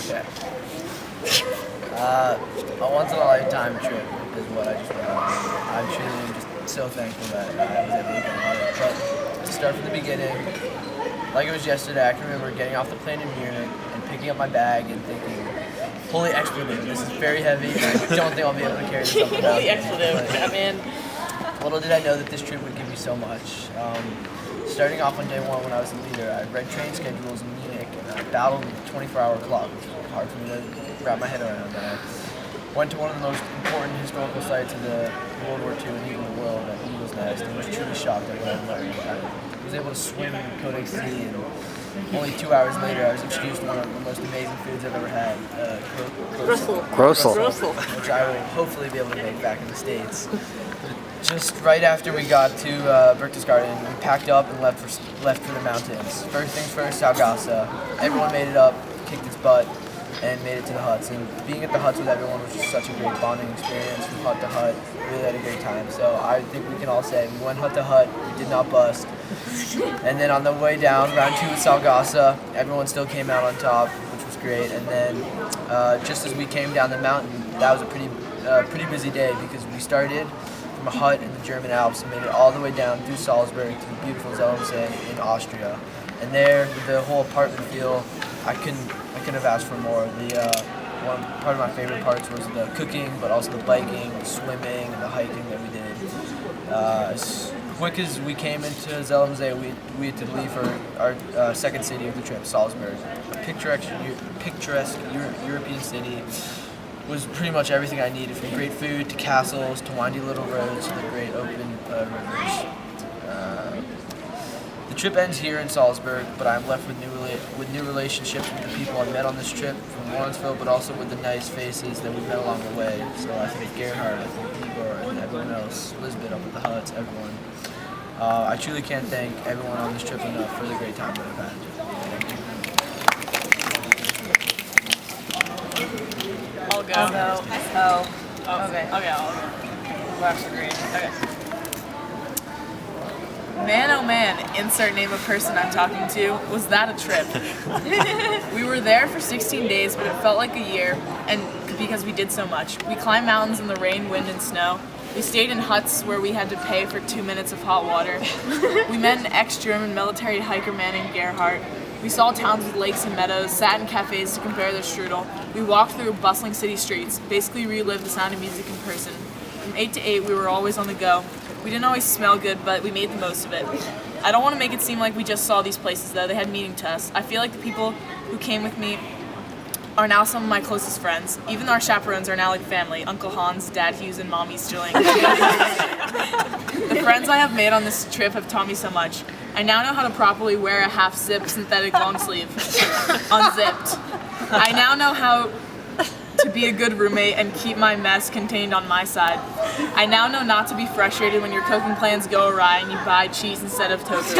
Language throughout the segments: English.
Okay. A once-in-a-lifetime trip is what I just went on. I truly am just so thankful that I was able to go on it. But to start from the beginning, like it was yesterday, I can remember getting off the plane in Munich and picking up my bag and thinking, holy expletive, this is very heavy, and I don't think I'll be able to carry this up and down. Holy expletive, Batman. Little did I know that this trip would give me so much. Starting off on day one when I was a leader, I read train schedules in Munich and I battled with the 24-hour clock, which was hard for me to wrap my head around. I went to one of the most important historical sites of the World War II and even the world at Eagle's Nest and was truly shocked at what I learned. I was able to swim in the Codex Sea, and only 2 hours later I was introduced to one of the most amazing foods I've ever had, Grossel. which I will hopefully be able to make back in the States. Just right after we got to Berchtesgaden, we packed up and left for the mountains. First things first, Saugassa. Everyone made it up, kicked its butt, and made it to the huts. And being at the huts with everyone was just such a great bonding experience from hut to hut. We really had a great time. So I think we can all say we went hut to hut, we did not bust. And then on the way down, round two at Saugassa, everyone still came out on top, which was great. And then just as we came down the mountain, that was a pretty busy day because we started from a hut in the German Alps and made it all the way down through Salzburg to the beautiful Zellensee in Austria. And there, with the whole apartment feel, I couldn't have asked for more. One part of my favorite parts was the cooking, but also the biking, the swimming, and the hiking that we did. As quick as we came into Zellensee, we had to leave for our second city of the trip, Salzburg. A picturesque European city. Was pretty much everything I needed, from great food to castles to windy little roads to the great open rivers. The trip ends here in Salzburg, but I'm left with new relationships with the people I met on this trip from Lawrenceville, but also with the nice faces that we met along the way. So I think Gerhard, I think Igor, and everyone else, Lisbeth up at the huts, everyone. I truly can't thank everyone on this trip enough for the great time that I've had. Thank you. I'll go. Okay. Okay, I'll go. Last agreed. Okay. Man, oh man, insert name of person I'm talking to, was that a trip? We were there for 16 days, but it felt like a year, and because we did so much. We climbed mountains in the rain, wind, and snow. We stayed in huts where we had to pay for 2 minutes of hot water. We met an ex-German military hiker man named Gerhard. We saw towns with lakes and meadows, sat in cafes to compare their strudel. We walked through bustling city streets, basically relived the sound of music in person. From 8 to 8, we were always on the go. We didn't always smell good, but we made the most of it. I don't want to make it seem like we just saw these places, though. They had meaning to us. I feel like the people who came with me are now some of my closest friends. Even our chaperones are now like family. Uncle Hans, Dad Hughes, and Mommy Sterling. The friends I have made on this trip have taught me so much. I now know how to properly wear a half-zip synthetic long sleeve, unzipped. I now know how to be a good roommate and keep my mess contained on my side. I now know not to be frustrated when your cooking plans go awry and you buy cheese instead of tofu.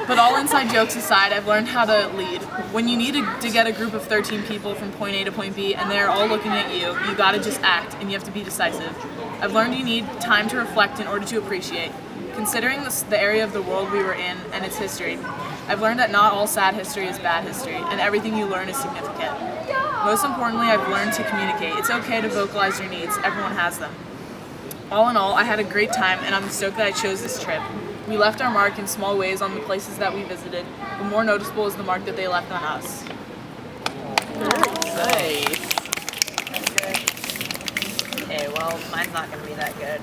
But all inside jokes aside, I've learned how to lead. When you need to get a group of 13 people from point A to point B and they're all looking at you, you gotta just act and you have to be decisive. I've learned you need time to reflect in order to appreciate. Considering the area of the world we were in and its history, I've learned that not all sad history is bad history, and everything you learn is significant. Most importantly, I've learned to communicate. It's okay to vocalize your needs. Everyone has them. All in all, I had a great time, and I'm stoked that I chose this trip. We left our mark in small ways on the places that we visited, but more noticeable is the mark that they left on us. Nice. Okay, well, mine's not going to be that good.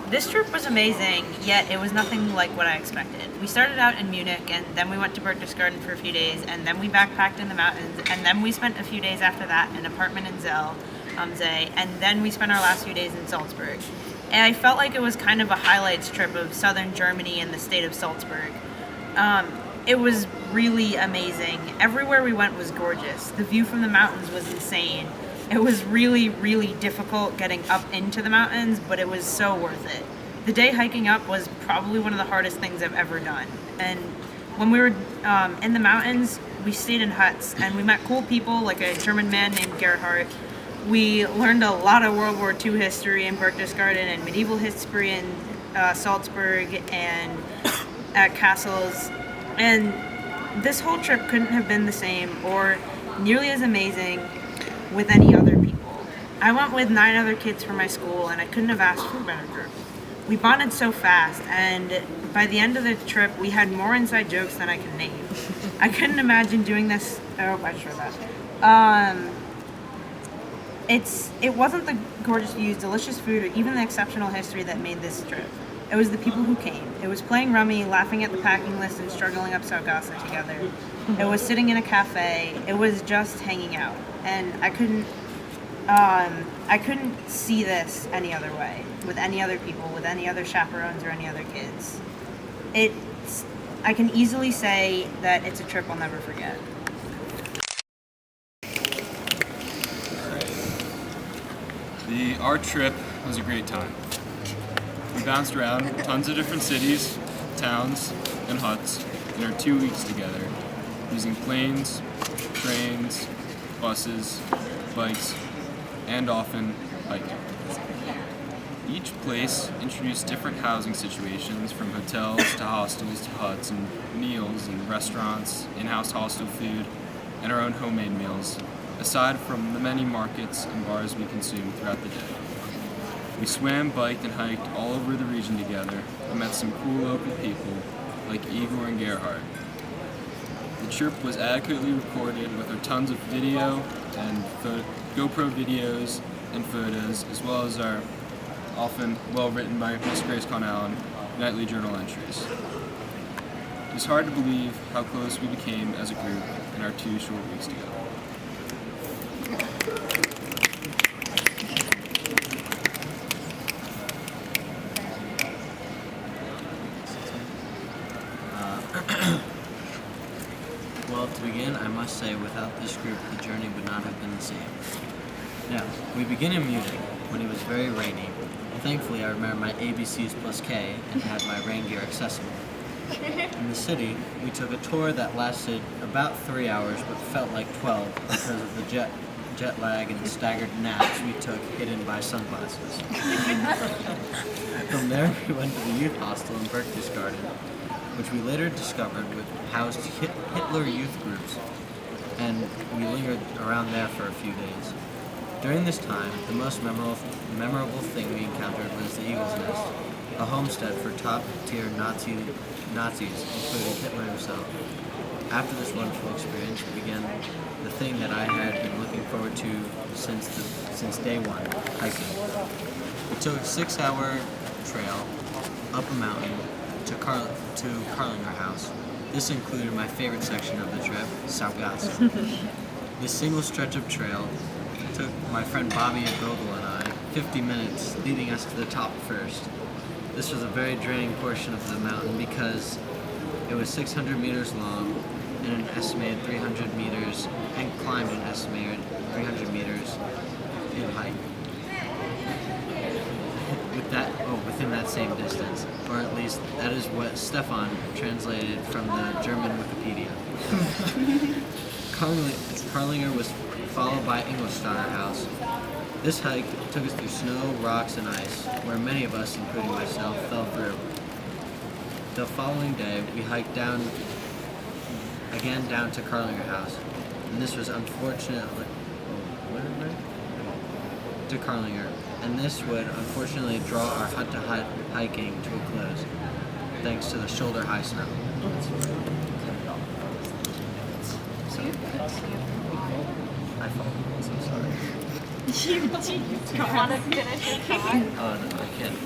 This trip was amazing, yet it was nothing like what I expected. We started out in Munich, and then we went to Berchtesgaden for a few days, and then we backpacked in the mountains, and then we spent a few days after that in an apartment in Zell, and then we spent our last few days in Salzburg. And I felt like it was kind of a highlights trip of southern Germany and the state of Salzburg. It was really amazing. Everywhere we went was gorgeous. The view from the mountains was insane. It was really, really difficult getting up into the mountains, but it was so worth it. The day hiking up was probably one of the hardest things I've ever done. And when we were in the mountains, we stayed in huts, and we met cool people like a German man named Gerhard. We learned a lot of World War II history in Berchtesgaden and medieval history in Salzburg and at castles. And this whole trip couldn't have been the same or nearly as amazing with any other people. I went with 9 other kids from my school, and I couldn't have asked for a better group. We bonded so fast, and by the end of the trip, we had more inside jokes than I can name. I couldn't imagine doing this. Oh, I sure that. It wasn't the gorgeous views, delicious food, or even the exceptional history that made this trip. It was the people who came. It was playing rummy, laughing at the packing list, and struggling up Saugasa together. It was sitting in a cafe. It was just hanging out, and I couldn't see this any other way, with any other people, with any other chaperones or any other kids. I can easily say that it's a trip I'll never forget. Our trip was a great time. We bounced around tons of different cities, towns, and huts in our 2 weeks together, using planes, trains, buses, bikes, and often hiking. Each place introduced different housing situations, from hotels to hostels to huts, and meals and restaurants, in-house hostel food, and our own homemade meals, aside from the many markets and bars we consumed throughout the day. We swam, biked, and hiked all over the region together and met some cool local people like Igor and Gerhard. The trip was adequately recorded with our tons of video and GoPro videos and photos, as well as our often well-written by Miss Grace Connell nightly journal entries. It's hard to believe how close we became as a group in our 2 short weeks together. Well, to begin, I must say, without this group, the journey would not have been the same. Now, we begin in Munich, when it was very rainy. Thankfully, I remember my ABCs plus K and had my rain gear accessible. In the city, we took a tour that lasted about 3 hours, but felt like 12 because of the jet lag and the staggered naps we took hidden by sunglasses. From there, we went to the youth hostel in Berchtesgaden, which we later discovered would housed Hitler youth groups, and we lingered around there for a few days. During this time, the most memorable thing we encountered was the Eagle's Nest, a homestead for top-tier Nazis, including Hitler himself. After this wonderful experience began the thing that I had been looking forward to since day one, hiking. We took a 6-hour trail up a mountain to Karlinger House. This included my favorite section of the trip, Saugasa. This single stretch of trail took my friend Bobby Gogol and I 50 minutes, leading us to the top first. This was a very draining portion of the mountain because it was 600 meters long and an estimated 300 meters, and climbed an estimated 300 meters in height. Within that same distance, or at least that is what Stefan translated from the German Wikipedia. Karlinger was followed by Ingolstadter House. This hike took us through snow, rocks, and ice, where many of us, including myself, fell through. The following day, we hiked down to Karlinger House, and this was to Karlinger, and this would unfortunately draw our hut-to-hut hiking to a close, thanks to the shoulder-high snow. I fall. I'm so sorry. You don't want to finish your thought? Oh no, I can't.